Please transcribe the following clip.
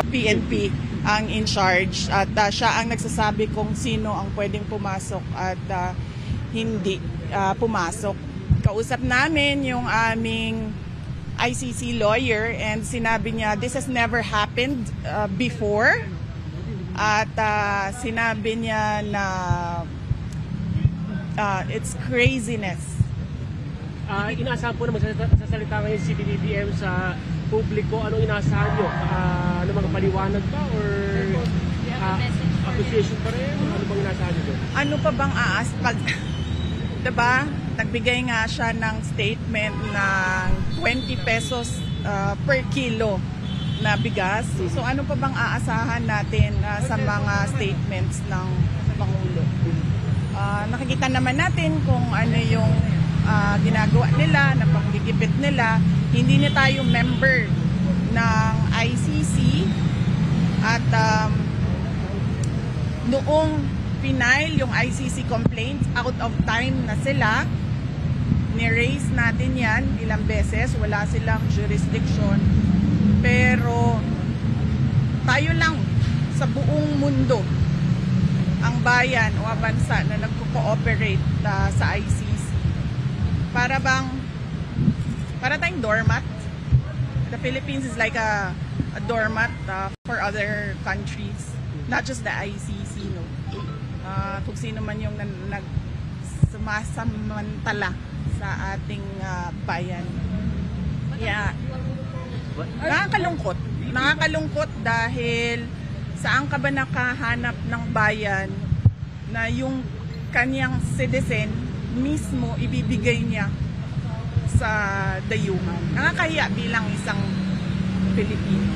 PNP ang in charge at siya ang nagsasabi kung sino ang pwedeng pumasok at hindi pumasok. Kausap namin yung aming ICC lawyer and sinabi niya this has never happened before at sinabi niya na it's craziness. Inaasahan po na magsasalita ngayon si BBM sa publiko. Anong inaasahan nyo? Ano mga paliwanag ba or appreciation pa rin? Ano bang inaasahan nyo doon? Ano pa bang diba? Nagbigay nga siya ng statement ng 20 pesos per kilo na bigas. So ano pa bang aasahan natin sa mga statements ng Pangulo? Nakikita naman natin kung ano yung ginagawa nila, na panggigipit nila. Hindi na tayo member ng ICC at noong final yung ICC complaints, out of time na sila. Ni-raise natin yan ilang beses, wala silang jurisdiction. Pero tayo lang sa buong mundo ang bayan o bansa na nagko-cooperate sa ICC. Para tayong doormat. The Philippines is like a doormat for other countries, not just the ICC, no. Kung sino man yung sumasamantala sa ating bayan. Yeah. Nakakalungkot dahil saan ka ba nakahanap ng bayan na yung kanyang citizen mismo ibibigay niya sa dayuhan. Nakakahiya bilang isang Pilipino.